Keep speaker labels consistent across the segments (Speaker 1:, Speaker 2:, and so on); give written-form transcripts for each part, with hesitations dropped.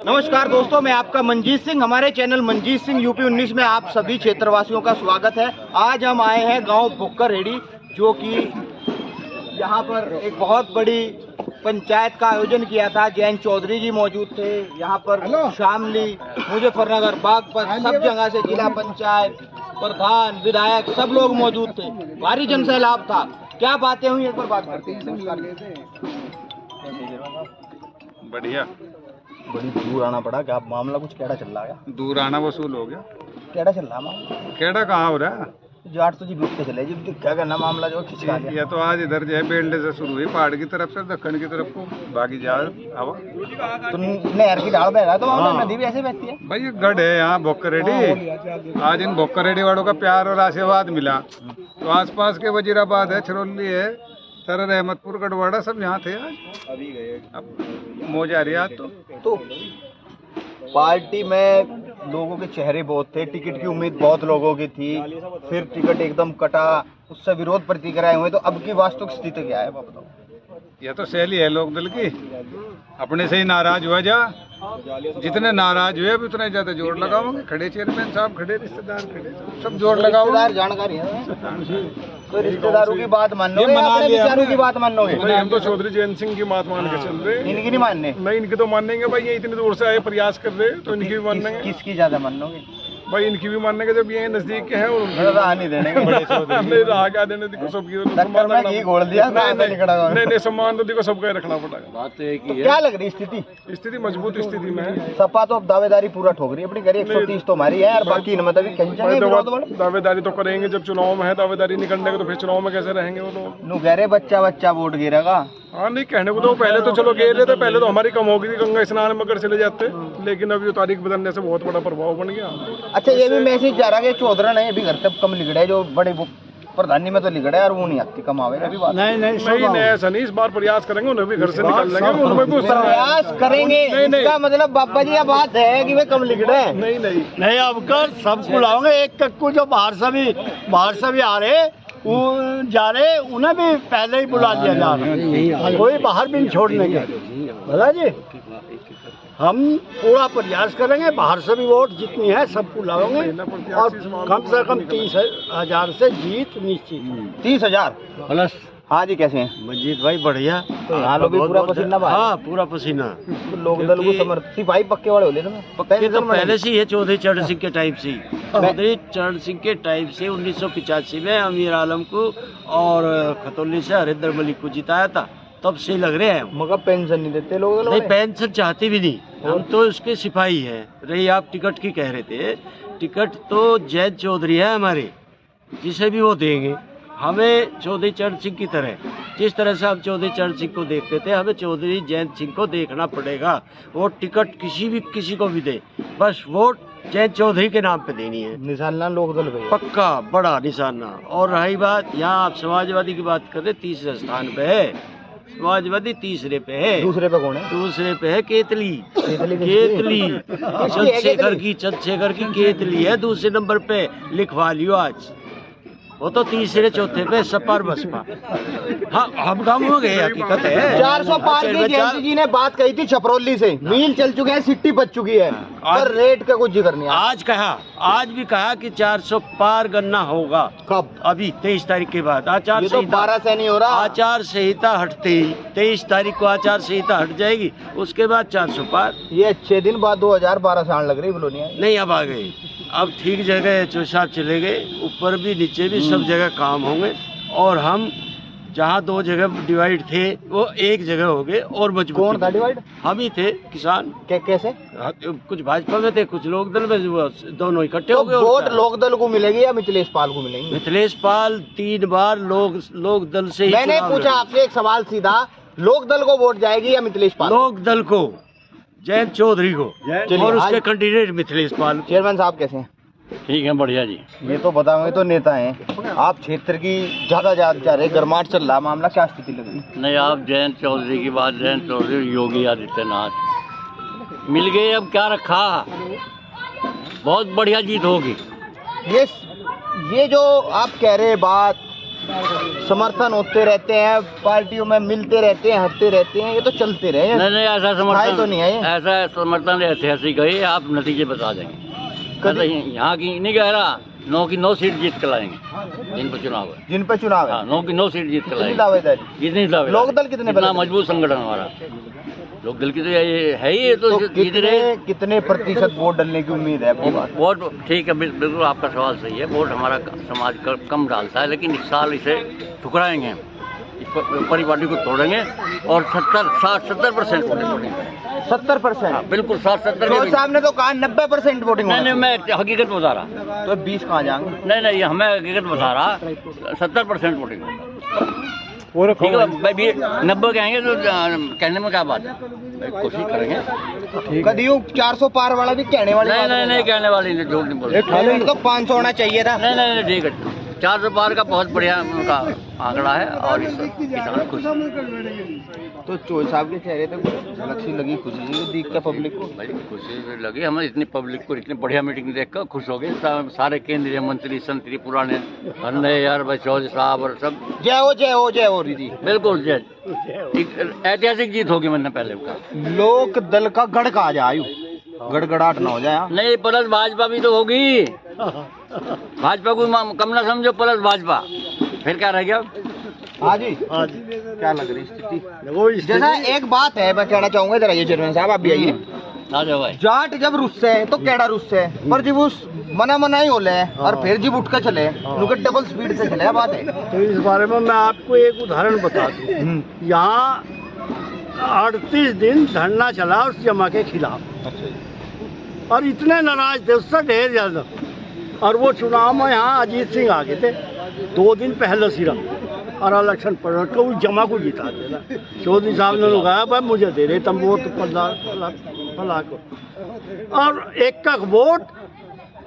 Speaker 1: नमस्कार दोस्तों, मैं आपका मंजीत सिंह। हमारे चैनल मंजीत सिंह यूपी 19 में आप सभी क्षेत्रवासियों का स्वागत है। आज हम आए हैं गांव बुक्करहेड़ी, जो कि यहां पर एक बहुत बड़ी पंचायत का आयोजन किया था। जैन चौधरी जी मौजूद थे यहाँ पर, शामली, मुजफ्फरनगर, बागपत, सब जगह से जिला पंचायत प्रधान, विधायक सब लोग मौजूद थे। भारी जन सैलाब था। क्या बातें हुई एक बार बात करते हैं।
Speaker 2: बढ़िया।
Speaker 1: बड़ी दूर आना पड़ा। क्या मामला कुछ कैड़ा चल रहा है?
Speaker 2: दूर आना वसूल हो गया।
Speaker 1: कैड़ा चल रहा मामला?
Speaker 2: केड़ा कहाँ हो रहा है?
Speaker 1: जाट तो जी बुक के चले जी, क्या करना मामला जो खिंचवा गया।
Speaker 2: ये तो आज इधर जो है बेल्डे से शुरू हुई, पहाड़ की तरफ से दक्षिण की तरफ को बाकी जा हवा।
Speaker 1: तो नहर की ढाल बह रहा है तो मामला नदी भी ऐसे बहती है
Speaker 2: भाई। ये गढ़ है यहाँ बुक्करहेड़ी। आज इन बुक्करहेड़ी वालों का प्यार और आशीर्वाद मिला तो आसपास के वजीराबाद है, छरौली है, सरर अहमदपुर, गढ़वाड़ा सब यहाँ थे। आज अभी गए, अब मौज आ रही है।
Speaker 1: तो पार्टी में लोगों के चेहरे बहुत थे, टिकट की उम्मीद बहुत लोगों की थी, फिर टिकट एकदम कटा, उससे विरोध प्रतिक्रियाएं हुए। तो अब की वास्तविक स्थिति क्या है बताओ?
Speaker 2: यह तो शैली है लोक दल की, अपने से ही नाराज हुआ जा। जितने नाराज हुए अब उतना ज्यादा जोर लगाओगे। खड़े चेयरमैन साहब, खड़े रिश्तेदार, खड़े सब जोर लगाओ।
Speaker 1: जानकारी है तो रिश्तेदारों की बात मानोगे या अपने विचारों की बात मानोगे?
Speaker 3: हम तो चौधरी जैन सिंह की बात मान के चल रहे।
Speaker 1: इनकी नहीं मानने?
Speaker 3: नहीं, इनकी तो मानेंगे भाई। ये इतनी दूर से आए, प्रयास कर रहे, तो इनकी भी मानेंगे।
Speaker 1: किसकी ज्यादा मानोगे
Speaker 3: भाई? इनकी भी मानेंगे जब ये नजदीक के हैं। और
Speaker 1: नहीं देने के
Speaker 3: नहीं रहा क्या देने, देखो सबकी सम्मान नहीं, सम्मान तो देखो सबका रखना पड़ेगा।
Speaker 1: बात तो क्या लग रही
Speaker 3: स्थिति मजबूत स्थिति में है।
Speaker 1: सपा तो अब दावेदारी पूरा ठोक रही है अपनी, करी 130 तो हमारी है और बाकी
Speaker 3: दावेदारी तो करेंगे जब चुनाव में है। दावेदारी नहीं करने के तो फिर चुनाव में कैसे रहेंगे वो लोग?
Speaker 1: कह रहे बच्चा वोट गिरेगा।
Speaker 3: हाँ, नहीं कहने को तो पहले तो चलो गिर रहे थे, पहले तो हमारी कम हो गई थी, गंगा स्नान में कर चले जाते, लेकिन अभी तारीख बदलने से बहुत बड़ा प्रभाव बन गया।
Speaker 1: अच्छा, ये भी मैसेज जा रहा है कि चौधरी ने भी घर तक कम लिखड़ा, जो बड़े प्रधानी में तो लिखड़ा है और वो नहीं आती, कम आवेगा भी बात।
Speaker 3: नहीं ऐसा नहीं, इस बार प्रयास करेंगे, उन्हें भी घर से निकाल लेंगे, उनमें भी
Speaker 1: प्रयास करेंगे। इसका मतलब बाबा जी यह बात है कि वे कम लिखड़ा है?
Speaker 4: नहीं अब कर सबको लाओगे। एक कक्कू जो बाहर से भी आ रहे जा रहे, उन्हें भी पहले ही बुला दिया जा रहा है। कोई बाहर भी नहीं छोड़ने के। बोला जी, हम पूरा प्रयास करेंगे, बाहर से भी वोट जितनी है सबको लाओगे और कम से कम 30,000 से जीत निश्चित।
Speaker 1: 30,000
Speaker 4: प्लस।
Speaker 1: हाँ जी, कैसे हैं
Speaker 4: मंजीत भाई? बढ़िया।
Speaker 1: तो यहाँ लोग भी पूरा पसीना बहा?
Speaker 4: हाँ, पूरा पसीना।
Speaker 1: तो लोक दल को समर्थी भाई पक्के वाले होते ना?
Speaker 4: पक्के तो पहले से ही है, चौधरी चरण सिंह के टाइप से। चौधरी चरण सिंह के टाइप से 1985 में अमीर आलम को और खतौली से हरिंदर मलिक को जिताया था, तब से लग रहे हैं।
Speaker 1: मगर पेंशन नहीं देते लोग?
Speaker 4: नहीं, पेंशन चाहते भी नहीं। हम तो उसके सिपाही हैं। रही आप टिकट की कह रहे थे, टिकट तो जैन चौधरी है हमारे, जिसे भी वो देंगे। हमें चौधरी चरण सिंह की तरह, जिस तरह से हम चौधरी चरण सिंह को देखते थे, हमें चौधरी जैन सिंह को देखना पड़ेगा। वो टिकट किसी को भी दे, बस वोट जैन चौधरी के नाम पे देनी है।
Speaker 1: निशाना लोक दल पे
Speaker 4: पक्का बड़ा निशाना। और रही बात, यहाँ आप समाजवादी की बात कर रहे, तीसरे स्थान पे है समाजवादी, तीसरे पे है।
Speaker 1: दूसरे पे कौन है?
Speaker 4: दूसरे पे है केतली चंद्रशेखर की केतली है दूसरे नंबर पे। लिखवा लियो आज, वो तो तीसरे चौथे पे सपा बसपा। हाँ, हम कम हो गए, हकीकत है।
Speaker 1: 400 पार की जयंती जी ने बात कही थी छपरौली से, मील चल चुके हैं, सिट्टी बच चुकी है, पर रेट का कुछ जिक्र नहीं।
Speaker 4: आज भी कहा कि 400 पार गन्ना होगा।
Speaker 1: कब?
Speaker 4: अभी 23 तारीख के बाद। आचार
Speaker 1: संहिता 12 से नहीं हो रहा।
Speaker 4: आचार संहिता हटते ही 23 तारीख को आचार संहिता हट जाएगी, उसके बाद 400 पार।
Speaker 1: ये 6 दिन बाद 2012 से आने लग रही बोलोनिया।
Speaker 4: नहीं, अब आ गए, अब ठीक जगह चौसाब चले गए, ऊपर भी नीचे भी सब जगह काम होंगे। और हम जहाँ 2 जगह डिवाइड थे वो एक जगह हो गए और मजबूत।
Speaker 1: कौन था डिवाइड? हम
Speaker 4: ही थे, किसान।
Speaker 1: कैसे?
Speaker 4: कुछ भाजपा में थे, कुछ लोक दल में, दोनों इकट्ठे हो गए।
Speaker 1: वोट लोक दल को मिलेगी या मिथिलेश पाल को मिलेंगे?
Speaker 4: मिथिलेश पाल 3 बार लोक दल से।
Speaker 1: मैंने पूछा आपसे एक सवाल सीधा, लोक दल को वोट जाएगी या मिथिलेश पाल?
Speaker 4: लोक दल को, जैन चौधरी को, और उसके कैंडिडेट मिथिलेश पाल।
Speaker 1: चेयरमैन साहब कैसे हैं?
Speaker 4: ठीक है, बढ़िया जी।
Speaker 1: ये तो बताओगे तो नेता हैं आप, क्षेत्र की ज्यादा जा रहे, गर्माट चल रहा मामला, क्या स्थिति लग रही?
Speaker 4: नहीं, आप जैन चौधरी की बात, जैन चौधरी योगी आदित्यनाथ मिल गए, अब क्या रखा। बहुत बढ़िया जीत होगी।
Speaker 1: ये जो आप कह रहे बात समर्थन होते रहते हैं, पार्टियों में मिलते रहते हैं, हटते रहते हैं, ये तो चलते रहे।
Speaker 5: नहीं ऐसा
Speaker 1: स्थायी
Speaker 5: समर्थन
Speaker 1: तो नहीं है ये।
Speaker 5: ऐसा समर्थन ऐतिहासिक है, आप नतीजे बता देंगे।
Speaker 1: कभी-
Speaker 5: यहाँ की नहीं कह रहा, 9 की 9 सीट जीत कर लाएंगे जिन पर चुनाव है।
Speaker 1: जिन पे चुनाव है,
Speaker 5: हाँ, 9 की 9 सीट जीत कर
Speaker 1: कितनी
Speaker 5: लाएंगे।
Speaker 1: दावेदारी?
Speaker 5: जितनी दावे
Speaker 1: लोकदल कितने
Speaker 5: इतना
Speaker 1: बने?
Speaker 5: मजबूत संगठन हमारा लोकदल की तो ये है ही,
Speaker 1: तो
Speaker 5: जीत रहे।
Speaker 1: कितने प्रतिशत वोट डालने की उम्मीद है आपकी बात?
Speaker 5: वोट ठीक है, बिल्कुल आपका सवाल सही है। वोट हमारा समाज कम डालता है, लेकिन इस साल इसे ठुकराएंगे हम, इस परिपाटी को तोड़ेंगे और 70% वोटिंग
Speaker 1: 70%?
Speaker 5: बिल्कुल 60-70।
Speaker 1: चौधरी साहब ने तो कहा 90% वोटिंग।
Speaker 5: नहीं मैं हकीकत बता रहा।
Speaker 1: तो 20 कहाँ जाएंगे?
Speaker 5: नहीं हमें हकीकत बता रहा, 70% वोटिंग ठीक है भाई। 90 कहेंगे तो कहने में क्या बात है, भाई कोशिश करेंगे।
Speaker 1: कदियों 400 पार वाला भी कहने वाली बात
Speaker 5: नहीं कहने वाली नहीं, झूठ नहीं बोल।
Speaker 1: तो 500 होना चाहिए था।
Speaker 5: नहीं ठीक है, 400 पार का बहुत बढ़िया उनका आंकड़ा है और इस किसान खुश।
Speaker 1: तो चोई साहब के चेहरे पे अलग सी लगी खुशी जी देख के पब्लिक को।
Speaker 5: भाई खुशी लगी हमें, इतनी पब्लिक को इतनी बढ़िया मीटिंग देखकर खुश हो गए। सारे केंद्रीय मंत्री संतरी पुराने अन्य यार भाई चौधरी साहब और सब।
Speaker 1: जय हो दीदी।
Speaker 5: बिल्कुल जय, ऐतिहासिक जीत होगी। मैंने पहले कहा
Speaker 1: लोक दल का गढ़ कहा जाए, गड़गड़ाहट ना हो जाए।
Speaker 5: नहीं, प्लस भाजपा भी तो होगी। भाजपा को कम ना समझो, प्लस भाजपा, फिर क्या रह गया?
Speaker 1: हाँ जी क्या लग रही स्थिति? जैसा एक बात है मैं कहना चाहूंगा, जरा ये चेयरमैन साहब आप भी आइए।
Speaker 5: आ जाओ भाई।
Speaker 1: जाट जब रुस्से है तो केड़ा रुस्से है, पर जब उस मना ही होले और फिर जब उठ के चले उनके डबल स्पीड से चले। बात है
Speaker 4: तो इस बारे में मैं आपको एक उदाहरण बता दूं। यहाँ 38 दिन धरना चला उस जमा के खिलाफ और इतने नाराज थे उससे ढेर ज्यादा। और वो चुनाव में यहाँ अजीत सिंह आ गए थे 2 दिन पहले सिर्फ और इलेक्शन पड़ के उस जमा को जिता देना। चौधरी साहब ने कहा भाई मुझे दे रहे तुम वोट फला को, और एक का वोट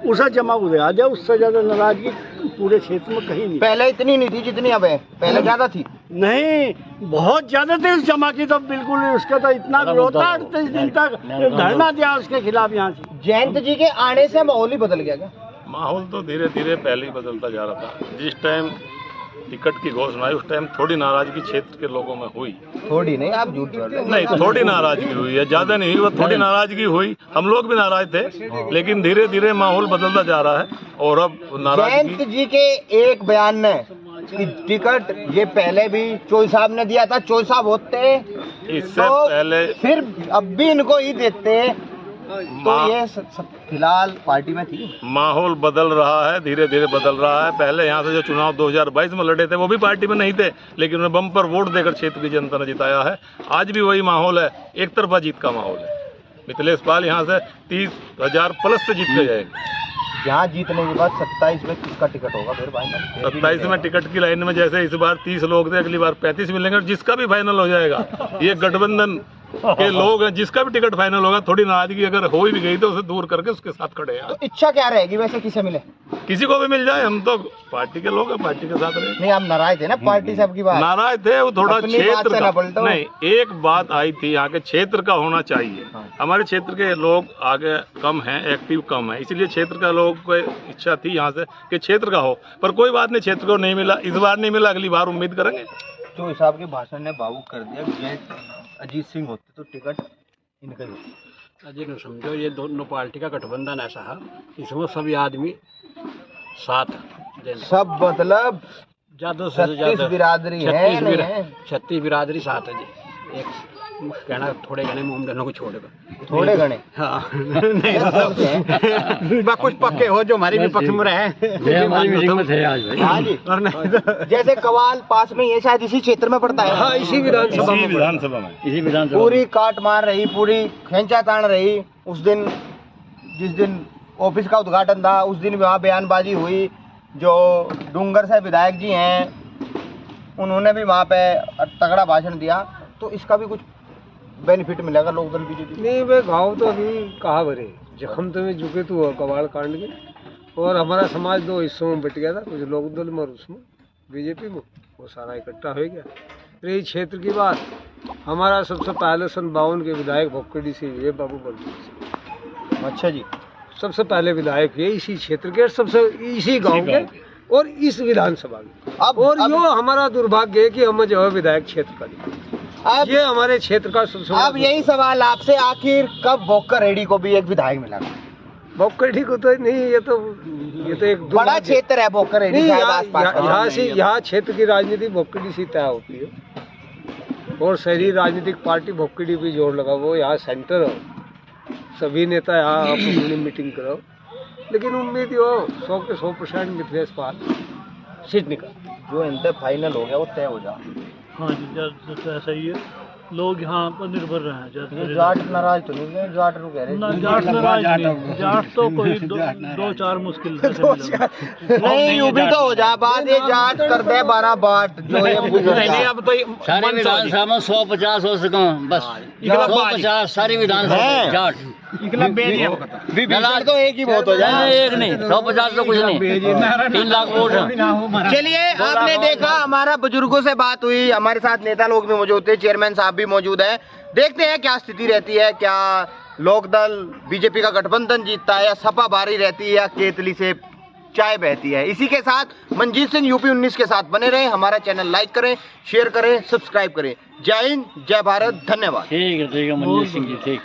Speaker 4: उसे जमा को दे आ जाए। उससे ज्यादा नाराजगी पूरे क्षेत्र में कहीं नहीं।
Speaker 1: पहले इतनी नहीं थी जितनी अब है, पहले ज्यादा थी।
Speaker 4: नहीं बहुत ज्यादा थे उस जमा की, तो बिल्कुल उसका तो इतना विरोध था 38 दिन तक धरना दिया उसके खिलाफ। यहाँ से
Speaker 1: जयंत जी के आने से माहौल ही बदल गया क्या?
Speaker 3: माहौल तो धीरे धीरे पहले ही बदलता जा रहा था। जिस टाइम टिकट की घोषणा आई उस टाइम थोड़ी नाराजगी क्षेत्र के लोगों में हुई।
Speaker 1: थोड़ी नहीं, आप झूठ बोल रहे हो।
Speaker 3: नहीं, थोड़ी नाराजगी हुई है, ज्यादा नहीं हुई, वो थोड़ी नाराजगी हुई। हम लोग भी नाराज थे, लेकिन धीरे धीरे माहौल बदलता जा रहा है और अब नाराजगी।
Speaker 1: जयंत जी के एक बयान में कि टिकट ये पहले भी चोई साहब ने दिया था, चोई साहब होते
Speaker 3: इससे
Speaker 1: तो
Speaker 3: पहले
Speaker 1: फिर अब भी इनको ही देते, तो ये फिलहाल पार्टी में थी।
Speaker 3: माहौल बदल रहा है, धीरे धीरे बदल रहा है। पहले यहाँ से जो चुनाव 2022 में लड़े थे वो भी पार्टी में नहीं थे, लेकिन उन्हें बम्पर वोट देकर क्षेत्र की जनता ने जिताया है। आज भी वही माहौल है, एक तरफा जीत का माहौल है। मिथिलेश पाल यहाँ से 30,000 प्लस से जीत के जाएंगे।
Speaker 1: यहाँ जीतने के बाद 27 में किसका टिकट होगा फिर भाई?
Speaker 3: 27 में टिकट की लाइन में जैसे इस बार 30 लोग थे, अगली बार 35 मिलेंगे और जिसका भी फाइनल हो जाएगा, ये गठबंधन के लोग हैं, जिसका भी टिकट फाइनल होगा, थोड़ी नाराजगी अगर हो भी गई तो उसे दूर करके उसके साथ खड़े हैं।
Speaker 1: तो इच्छा क्या रहेगी वैसे, किसे मिले?
Speaker 3: किसी को भी मिल जाए, हम तो पार्टी के लोग हैं, पार्टी के साथ रहे।
Speaker 1: नहीं आप नाराज थे ना पार्टी से आपकी बात?
Speaker 3: नाराज थे, वो थोड़ा
Speaker 1: अपनी बात
Speaker 3: क्षेत्र
Speaker 1: से ना
Speaker 3: का
Speaker 1: पलटो।
Speaker 3: नहीं, एक बात आई थी यहाँ के क्षेत्र का होना चाहिए। हमारे क्षेत्र के लोग आगे कम हैं, एक्टिव कम है, इसलिए क्षेत्र का लोग को इच्छा थी यहाँ से कि क्षेत्र का हो, पर कोई बात नहीं, क्षेत्र को नहीं मिला, इस बार नहीं मिला, अगली बार उम्मीद करेंगे।
Speaker 1: जो हिसाब के भाषण ने भावुक कर दिया, जय अजीत सिंह होते तो टिकट इनका ही होता।
Speaker 4: अजी न समझो, ये दोनों पार्टी का गठबंधन ऐसा है, इसमें सभी आदमी साथ देना।
Speaker 1: सब मतलब
Speaker 4: ज्यादा से
Speaker 1: 36
Speaker 4: ज्यादा
Speaker 1: बिरादरी है नहीं है?
Speaker 4: 36 बिरादरी साथ है जी। एक कहना थोड़े घने मुमडनों को छोड़कर
Speaker 1: थोड़े घने
Speaker 4: हाँ
Speaker 1: कुछ पक्के हो जो हमारे भी पक्ष में रहे।
Speaker 5: हमारी मीटिंग में थे आज भाई।
Speaker 1: हाँ जी, जैसे कवाल पास में ये शायद इसी क्षेत्र में पड़ता है।
Speaker 4: हाँ इसी विधानसभा में
Speaker 5: इसी विधानसभा
Speaker 1: पूरी काट मार रही, पूरी खेंचा तान रही। उस दिन जिस दिन ऑफिस का उद्घाटन था उस दिन वहाँ बयानबाजी हुई। जो डूंगर से विधायक जी हैं उन्होंने भी वहाँ पे तगड़ा भाषण दिया। तो इसका भी कुछ बेनिफिट मिलेगा लोकदल बीजेपी?
Speaker 6: नहीं वे घाव तो अभी कहाँ भरे, जख्म तो में झुके तो कबाड़ कांड के। और हमारा समाज 2 हिस्सों में बट गया था, कुछ लोकदल में और उसमें बीजेपी में, वो सारा इकट्ठा हो गया। रही क्षेत्र की बात, हमारा सबसे पहले सन 52 के विधायक भोकड़ी से ये बाबू बल्टी।
Speaker 1: अच्छा जी,
Speaker 6: सबसे पहले विधायक ये इसी क्षेत्र के, सबसे इसी गांव के, और इस विधानसभा में। और
Speaker 1: अब
Speaker 6: यो हमारा दुर्भाग्य है कि हम जो है विधायक क्षेत्र का नहीं।
Speaker 1: अब
Speaker 6: ये हमारे क्षेत्र का सबसे बड़ा
Speaker 1: अब यही सवाल आपसे, आखिर कब भोकर रेड्डी को भी एक विधायक मिला?
Speaker 6: भोकरडी को तो नहीं, ये तो एक
Speaker 1: बड़ा
Speaker 6: दुर्भाग्य।
Speaker 1: क्षेत्र है भोकर रेड्डी
Speaker 6: नहीं,
Speaker 1: साहब आसपास का।
Speaker 6: यहाँ क्षेत्र की राजनीति भोकरडी से तय होती है और शहरी राजनीतिक पार्टी भोकरडी भी जोर लगा। वो यहाँ सेंटर हो, सभी नेता यहाँ आप अपनी मीटिंग करो, लेकिन उम्मीद हो 100 के 100% मिथिलेश पाल सीट निकाल।
Speaker 1: जो इंटर फाइनल हो गया वो तय हो जाए।
Speaker 7: हाँ जी, ज़्यादा तो ऐसा ही है। लोग यहाँ पर निर्भर रहे हैं ज़्यादा।
Speaker 1: जाट नाराज तो नहीं है? जाट रू कह रहे
Speaker 7: ना, जाट नाराज नहीं। जाट तो कोई दो चार मुश्किल से
Speaker 1: नहीं, यूं भी तो हो जा बात, ये जाट कर दे 12 बाट जो ये
Speaker 5: नहीं, अब तो सारी विधानसभा में 150 हो सको बस, 150 सारी विधानसभा जाट।
Speaker 1: विभीषण तो एक ही वोट हो जाए।
Speaker 5: एक नहीं, 150 तो कुछ नहीं, 3 लाख वोट हैं।
Speaker 1: चलिए, आपने देखा, हमारा बुजुर्गों से बात हुई, हमारे साथ नेता लोग भी मौजूद थे, चेयरमैन साहब भी मौजूद है। देखते हैं क्या स्थिति रहती है, क्या लोकदल बीजेपी का गठबंधन जीतता है, या सपा भारी रहती है, या केतली से चाय बहती है। इसी के साथ मनजीत सिंह यूपी 19 के साथ बने रहे। हमारा चैनल लाइक करें, शेयर करें, सब्सक्राइब करें। जय हिंद, जय भारत, धन्यवाद।
Speaker 5: ठीक है मनजीत सिंह जी, ठीक।